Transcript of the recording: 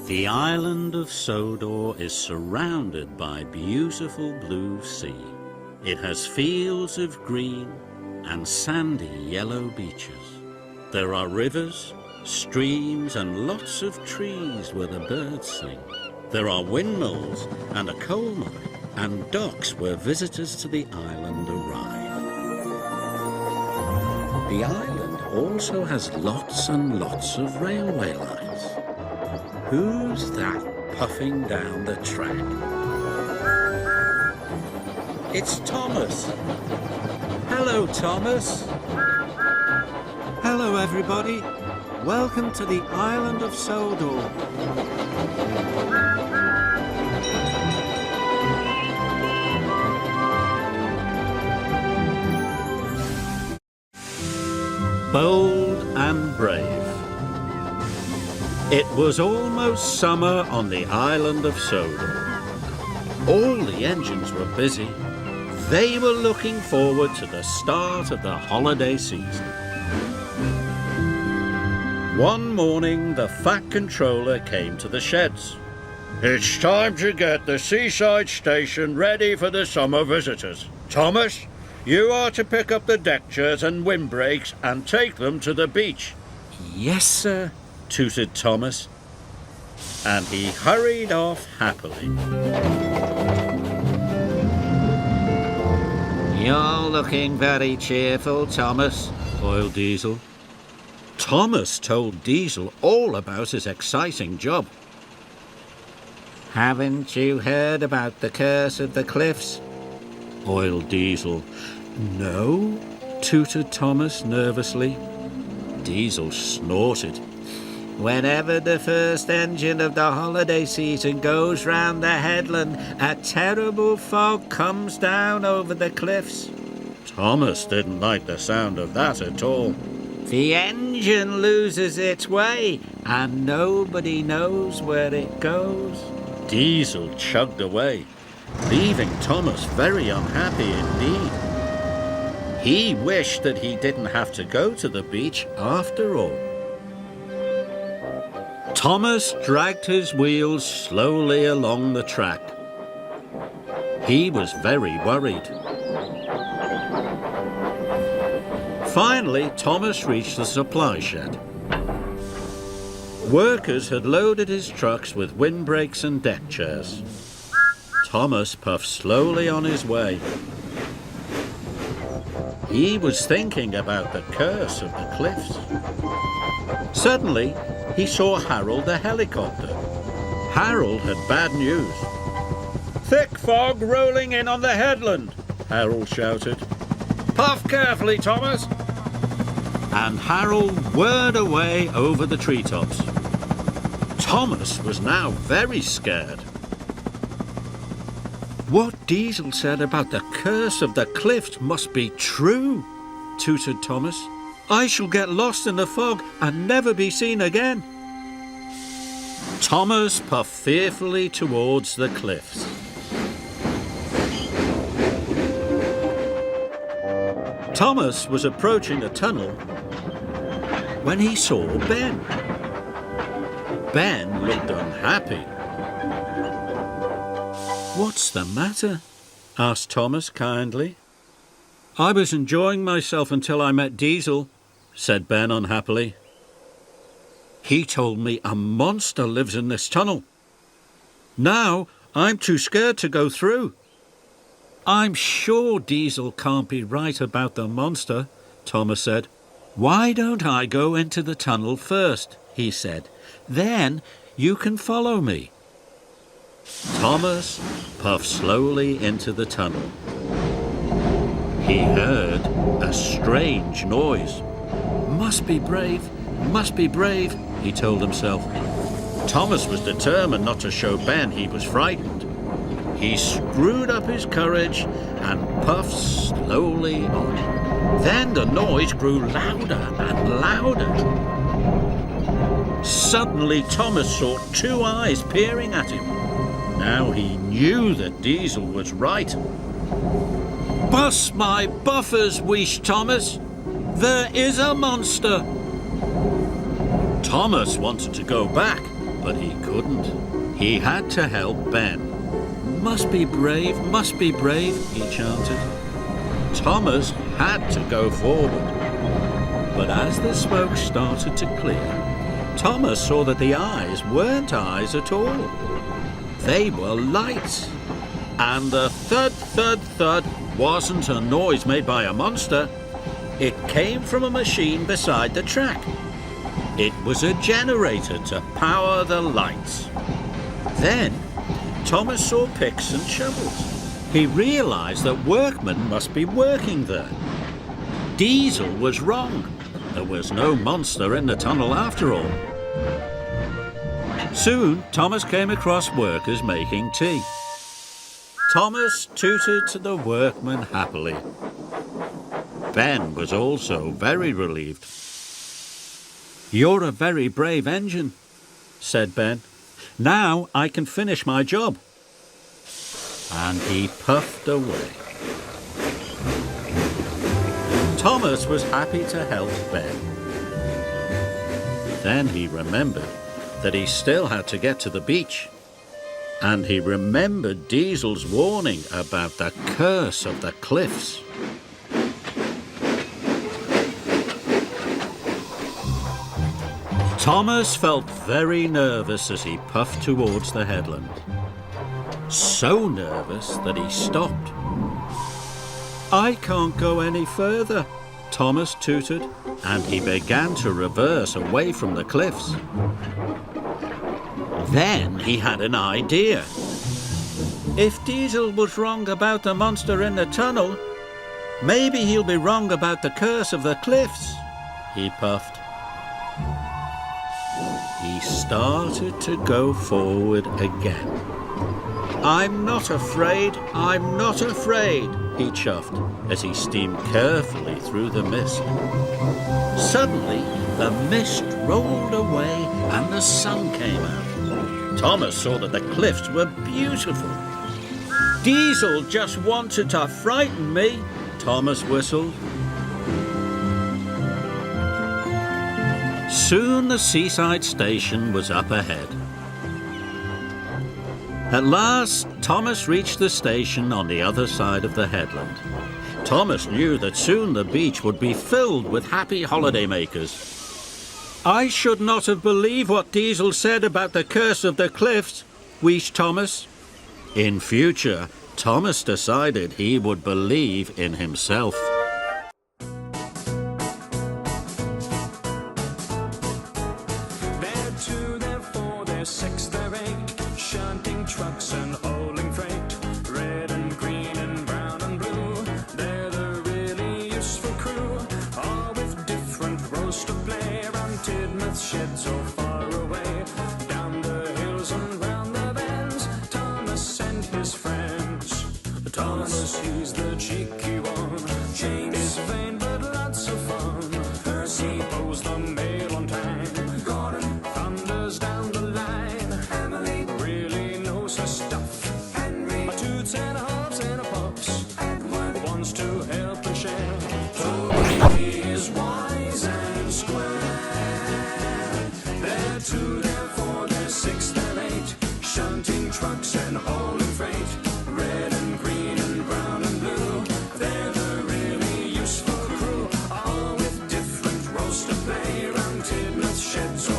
The island of Sodor is surrounded by beautiful blue sea. It has fields of green and sandy yellow beaches. There are rivers, streams and lots of trees where the birds sing. There are windmills and a coal mine and docks where visitors to the island arrive. The island also has lots and lots of railway lines. Who's that puffing down the track? It's Thomas. Hello, Thomas. Hello, everybody. Welcome to the island of Sodor. Bold and brave. It was almost summer on the island of Sodor. All the engines were busy. They were looking forward to the start of the holiday season. One morning, the Fat Controller came to the sheds. It's time to get the seaside station ready for the summer visitors. Thomas, you are to pick up the deck chairs and windbreaks and take them to the beach. Yes, sir, tooted Thomas, and he hurried off happily. You're looking very cheerful, Thomas, oiled Diesel. Thomas told Diesel all about his exciting job. Haven't you heard about the curse of the cliffs? Oiled Diesel. No, tooted Thomas nervously. Diesel snorted. Whenever the first engine of the holiday season goes round the headland, a terrible fog comes down over the cliffs. Thomas didn't like the sound of that at all. The engine loses its way, and nobody knows where it goes. Diesel chugged away, leaving Thomas very unhappy indeed. He wished that he didn't have to go to the beach after all. Thomas dragged his wheels slowly along the track. He was very worried. Finally, Thomas reached the supply shed. Workers had loaded his trucks with windbreaks and deck chairs. Thomas puffed slowly on his way. He was thinking about the curse of the cliffs. Suddenly, he saw Harold the helicopter. Harold had bad news. Thick fog rolling in on the headland, Harold shouted. Puff carefully, Thomas. And Harold whirred away over the treetops. Thomas was now very scared. What Diesel said about the curse of the cliffs must be true, tooted Thomas. I shall get lost in the fog and never be seen again. Thomas puffed fearfully towards the cliffs. Thomas was approaching a tunnel when he saw Ben. Ben looked unhappy. What's the matter? Asked Thomas kindly. I was enjoying myself until I met Diesel, said Ben unhappily. He told me a monster lives in this tunnel. Now I'm too scared to go through. I'm sure Diesel can't be right about the monster, Thomas said. Why don't I go into the tunnel first, he said. Then you can follow me. Thomas puffed slowly into the tunnel. He heard a strange noise. Must be brave, he told himself. Thomas was determined not to show Ben he was frightened. He screwed up his courage and puffed slowly on. Then the noise grew louder and louder. Suddenly Thomas saw two eyes peering at him. Now he knew that Diesel was right. Bust my buffers, wheezed Thomas. There is a monster. Thomas wanted to go back, but he couldn't. He had to help Ben. Must be brave, he chanted. Thomas had to go forward. But as the smoke started to clear, Thomas saw that the eyes weren't eyes at all. They were lights. And the thud, thud, thud wasn't a noise made by a monster. It came from a machine beside the track. It was a generator to power the lights. Then Thomas saw picks and shovels. He realised that workmen must be working there. Diesel was wrong. There was no monster in the tunnel after all. Soon Thomas came across workers making tea. Thomas tooted to the workmen happily. Ben was also very relieved. "You're a very brave engine," said Ben. "Now I can finish my job." And he puffed away. Thomas was happy to help Ben. Then he remembered that he still had to get to the beach. And he remembered Diesel's warning about the curse of the cliffs. Thomas felt very nervous as he puffed towards the headland. So nervous that he stopped. "I can't go any further," Thomas tooted, and he began to reverse away from the cliffs. Then he had an idea. If Diesel was wrong about the monster in the tunnel, maybe he'll be wrong about the curse of the cliffs, he puffed. He started to go forward again. I'm not afraid, he chuffed as he steamed carefully through the mist. Suddenly, the mist rolled away and the sun came out. Thomas saw that the cliffs were beautiful. "Diesel just wanted to frighten me," Thomas whistled. Soon the seaside station was up ahead. At last, Thomas reached the station on the other side of the headland. Thomas knew that soon the beach would be filled with happy holidaymakers. "I should not have believed what Diesel said about the curse of the cliffs," wheezed Thomas. In future, Thomas decided he would believe in himself. They're two, they're four, they're six, they're eight, shunting trucks and hauling freight. Red and green and brown and blue, they're the really useful crew, all with different roles to play. Around Tidmouth shed so far away, down the hills and round the bends, Thomas and his friends. Thomas, he's the cheeky one, James is vain but lots of fun. Percy pulls the mail on time, Gordon thunders down the line, Emily really knows her stuff, Henry toots and a hops and a pops, Edward wants to help and share, Toby is wise and square. They're two, they're four, they're six, they're eight, shunting trucks and hauling freight. Red and green and brown and blue, they're the really useful crew, all with different roles to play. Round Tidmouth shed so